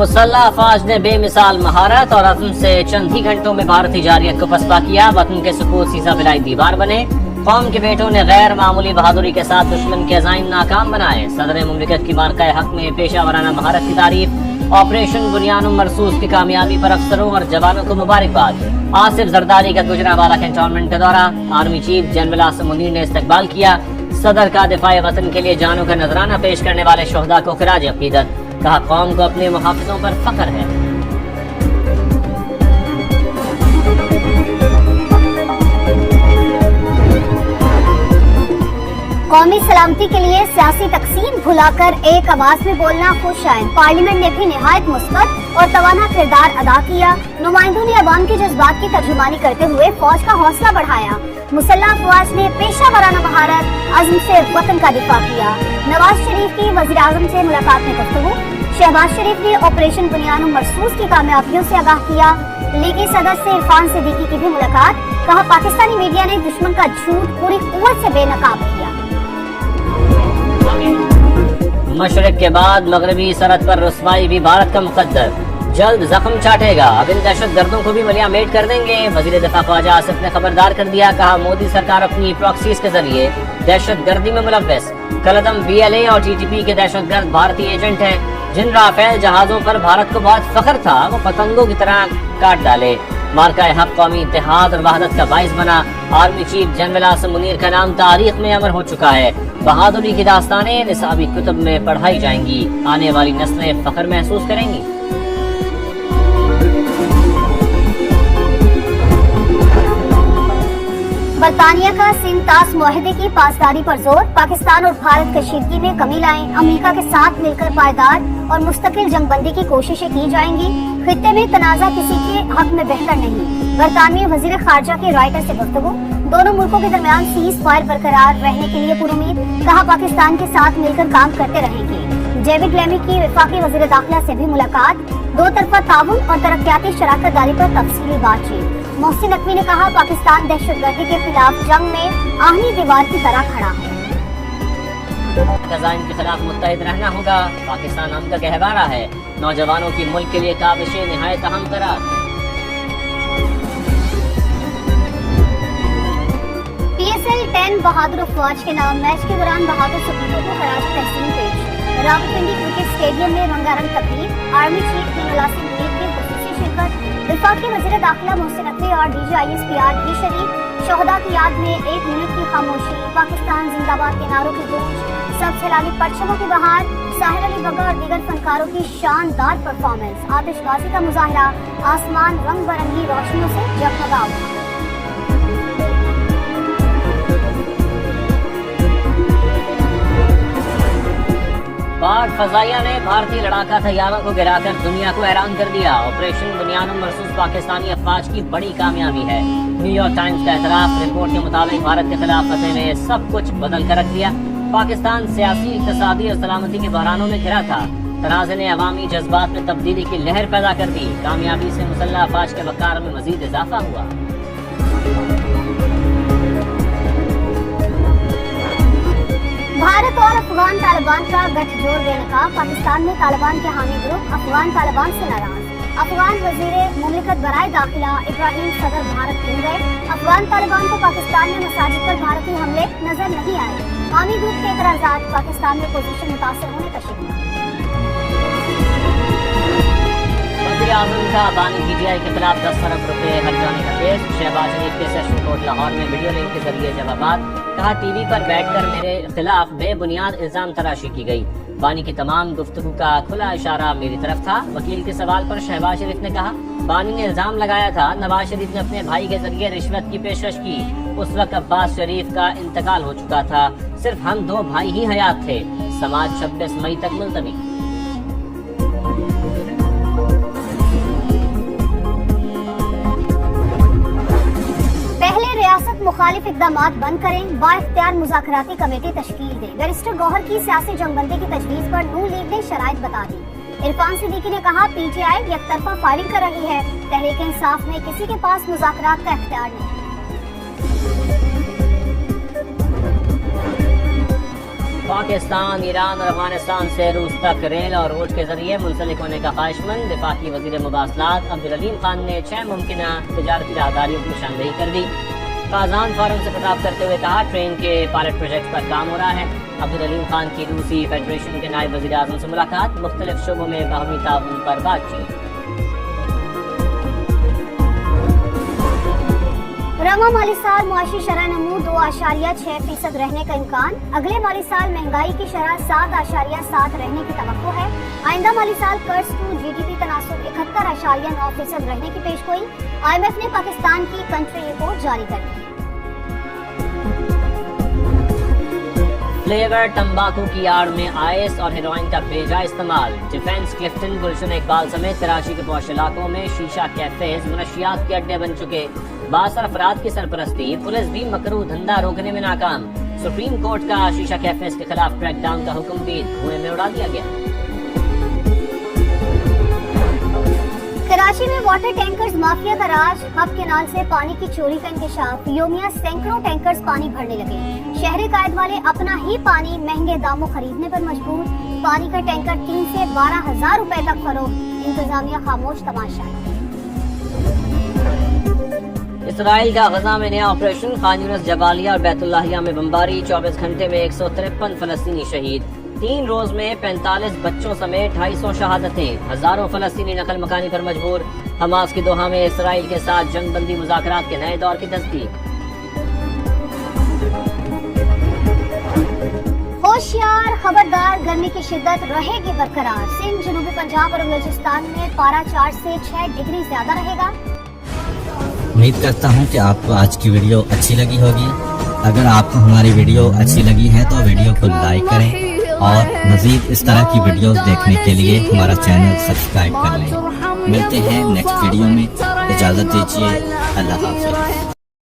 मुसल्लह अफवाज ने बेमिसाल महारत और अज़्म से चंद ही घंटों में भारतीय जारियत को पसपा किया। वतन के सुकूत सीसा बिलाई दीवार बने। कौम के बेटों ने गैर मामूली बहादुरी के साथ दुश्मन के अज़ाइम नाकाम बनाए। सदर मुमलिकत की मार्का हक में पेशा वराना महारत की तारीफ। ऑपरेशन बुनियानुम मरसूस की कामयाबी पर अफसरों और जवानों को मुबारकबाद। आसिफ जरदारी का गुजरावाला कैंटोनमेंट का दौरा। Army chief general Asim Munir ने इस्तकबाल किया। सदर का दिफाए वतन के लिए जानों का नजराना पेश करने वाले शोहदा को खिराज अकीदत। कहा कौम को अपने मुहाफिजों पर फख्र है। कौमी सलामती के लिए सियासी तकसीम भुलाकर एक आवाज में बोलना खुश आए। पार्लियामेंट ने भी निहायत मुस्बत और तवाना किरदार अदा किया। नुमाइंदों ने अवाम के जज्बात की तर्जुमानी करते हुए फौज का हौसला बढ़ाया। मुसल्लह अफवाज ने पेशा वराना महारत अज़्म से वतन का दिफा किया। नवाज शरीफ की वज़ीर आज़म से मुलाकात में गुफ्तगू। शहबाज शरीफ ने ऑपरेशन बुनियानुम मरसूस की कामयाबियों से आगाह किया। लीगी सदर से इरफान सिद्दीकी की भी मुलाकात। कहा पाकिस्तानी मीडिया ने दुश्मन का झूठ पूरी कुव्वत से बेनकाब किया। मशरिक के बाद मगरबी सरहद पर रुसवाई भी भारत का मुकद्दर। जल्द जख्म चाटेगा। अब इन दहशत गर्दों को भी मलियामेट कर देंगे। वजीर दिफा ख्वाजा आसिफ ने खबरदार कर दिया। कहा मोदी सरकार अपनी प्रॉक्सीज के जरिए दहशत गर्दी में मुलव्वस। कलदम BLA और TTP के दहशत गर्द भारतीय एजेंट हैं। जिन राफेल जहाजों पर भारत को बहुत फख्र था वो पतंगों की तरह काट डाले। मार्का हक कौमी इत्तेहाद और वहदत का बाइस बना। Army chief general Asim Munir का नाम तारीख में अमर हो चुका है। बहादुरी की दास्तानें निसाबी कुतुब में पढ़ाई जाएंगी। आने वाली नस्लें फख्र महसूस करेंगी। बरतानिया का सिंध-तास मुआहदे की पासदारी पर जोर। पाकिस्तान और भारत कशीदगी में कमी लाएं। अमेरिका के साथ मिलकर पायदार और मुस्तकिल जंगबंदी की कोशिशें की जाएंगी। खित्ते में तनाज़ा किसी के हक में बेहतर नहीं। बरतानवी वजीर खारजा के राइटर से गुफ्तगू। दोनों मुल्कों के दरमियान सीज फायर बरकरार रहने के लिए पुरुमीद। कहा पाकिस्तान के साथ मिलकर काम करते रहेंगे। डेविड लेमी की वफाकी वजीर दाखिला से भी मुलाकात। दो तरफा ताउन और तरक्याती शराकत दारी पर तफसीली बातचीत। मोहसिन नकवी ने कहा पाकिस्तान दहशतगर्दी के खिलाफ जंग में आहनी दीवार की तरह खड़ा है। अज़ाइम के खिलाफ मुत्तहिद रहना होगा। पाकिस्तान हम का गहवारा है। नौजवानों की मुल्क के लिए काबिशें निहायत अहम करार। PSL 10 बहादुर अफवाज के नाम मैच के दौरान बहादुर सपूतों को खराज तहसीन पेश। रावलपिंडी क्रिकेट स्टेडियम में रंगारंग तकरीब। Army chief general Asim Munir की खुसूसी शिरकत। वफाकी वज़ीर दाखिला मोहसिन नकवी और DG-ISPR भी शरीक। शोहदा की याद में 1 मिनट की खामोशी। पाकिस्तान जिंदाबाद के नारों की गूंज। सब सैलानी परचमों की बहार। साहिर अली बगा और दीगर फनकारों की शानदार परफॉर्मेंस। आतिशबाजी का मुजाहरा। आसमान रंग बिरंगी रोशनियों से जगमगा उठा। पाक फजाइया ने भारतीय लड़ाका तैयारों को गिराकर दुनिया को हैरान कर दिया। ऑपरेशन बुनियानुम मरसूस पाकिस्तानी अफवाज की बड़ी कामयाबी है। न्यूयॉर्क टाइम्स का एतराफ। रिपोर्ट के मुताबिक भारत के खिलाफ फतेह ने सब कुछ बदल कर रख दिया। पाकिस्तान सियासी, इक़्तिसादी और सलामती के बहरानों में घिरा था। तनाज़े ने अवामी जज्बात में तब्दीली की लहर पैदा कर दी। कामयाबी से मुसल्लह अफवाज के वक़ार में मजीद इजाफा हुआ। भारत और अफगान तालिबान का गठजोड़ बेनकाब। पाकिस्तान में तालिबान के हामी ग्रुप अफगान तालिबान से नाराज। अफगान वजीर मुमलिकत बराए दाखिला इब्राहिम सदर भारत क्यों गए। अफगान तालिबान को पाकिस्तान में मसाजिद पर भारतीय हमले नजर नहीं आए। हामी ग्रुप के एतराज़ात। पाकिस्तान में पोजीशन मुतासर होने का शिकवा। वज़ीर आज़म का बानी PTI के खिलाफ 10 अरब रुपए हर जाने का केस। शहबाज शरीफ के सेशन कोर्ट लाहौर में वीडियो लिंक के जरिए जवाबात। कहा TV पर बैठकर मेरे खिलाफ बेबुनियाद इल्जाम तराशी की गई। बानी की तमाम गुफ्तगू का खुला इशारा मेरी तरफ था। वकील के सवाल पर शहबाज शरीफ ने कहा बानी ने इल्जाम लगाया था नवाज शरीफ ने अपने भाई के जरिए रिश्वत की पेशकश की। उस वक्त अब्बास शरीफ का इंतकाल हो चुका था। सिर्फ हम 2 भाई ही हयात थे। समाज 26 मई तक मुलतवी। रियासत मुखालिफ इक़दामात बंद करें। बाइख्तियार मुज़ाकराती कमेटी तश्कील दें। बैरिस्टर गौहर की सियासी जंगबंदी की तजवीज़ पर नून लीग ने शराइत बता दी। इरफान सिद्दीकी ने कहा PTI एकतरफा फायरिंग कर रही है। तहरीक इंसाफ में किसी के पास मुज़ाकरात का इख्तियार नहीं। پاکستان، ایران اور افغانستان سے روس تک ریل اور روڈ کے ذریعے منسلک ہونے کا خواہشمند وفاقی وزیر مواصلات عبدالعلیم خان نے 6 ممکنہ تجارتی راہداریوں کی نشاندہی کر دی۔ قازان فارم سے خطاب کرتے ہوئے کہا ٹرین کے پائلٹ پروجیکٹ پر کام ہو رہا ہے۔ عبدالعلیم خان کی روسی فیڈریشن کے نائب وزیر اعظم سے ملاقات، مختلف شعبوں میں باہمی تعاون پر بات چیت۔ رواں مالی سال معاشی شرح نمو 2.6% رہنے کا امکان، اگلے مالی سال مہنگائی کی شرح 7.7 رہنے کی توقع ہے۔ آئندہ مالی سال قرض ٹو GDP تناسب 71.9% رہنے کی پیشگوئی، IMF نے پاکستان کی کنٹری رپورٹ جاری کر دی۔ فلیور تمباکو کی آڑ میں آئس اور ہیروئن کا بیجا استعمال، ڈیفنس کلفٹن گلشن اقبال سمیت کراچی کے پوش علاقوں میں شیشہ کیفیز منشیات کے اڈے بن چکے، بااثر افراد کی سرپرستی، پولیس بھی مکروہ دھندا روکنے میں ناکام، سپریم کورٹ کا شیشہ کیفیز کے خلاف کریک ڈاؤن کا حکم بھی دھوئیں میں اڑا دیا گیا۔ کراچی میں واٹر ٹینکرز مافیا کا راج، ہب کینال سے پانی کی چوری کا انکشاف، یومیہ سینکڑوں ٹینکرز پانی بھرنے لگے، شہری قائد والے اپنا ہی پانی مہنگے داموں خریدنے پر مجبور، پانی کا ٹینکر 3 سے 12,000 روپے تک فروخت، انتظامیہ خاموش تماشا۔ اسرائیل کا غزہ میں نیا آپریشن، خان یونس، جبالیہ اور بیت اللہیہ میں بمباری، 24 گھنٹے میں 153 فلسطینی شہید، 3 روز میں 45 بچوں سمیت 250 شہادتیں، ہزاروں فلسطینی نقل مکانی پر مجبور، حماس کی دوحہ میں اسرائیل کے ساتھ جنگ بندی مذاکرات کے نئے دور کی تصدیق۔ ہوشیار، خبردار، گرمی کی شدت رہے گی برقرار، سندھ، جنوبی پنجاب اور بلوچستان میں پارہ 4 سے 6 ڈگری زیادہ رہے گا۔ امید کرتا ہوں کہ آپ کو آج کی ویڈیو اچھی لگی ہوگی۔ اگر آپ کو ہماری ویڈیو اچھی لگی ہے تو ویڈیو کو لائک کریں اور مزید اس طرح کی ویڈیوز دیکھنے کے لیے ہمارا چینل سبسکرائب کر لیں۔ ملتے ہیں نیکسٹ ویڈیو میں، اجازت دیجیے، اللہ حافظ۔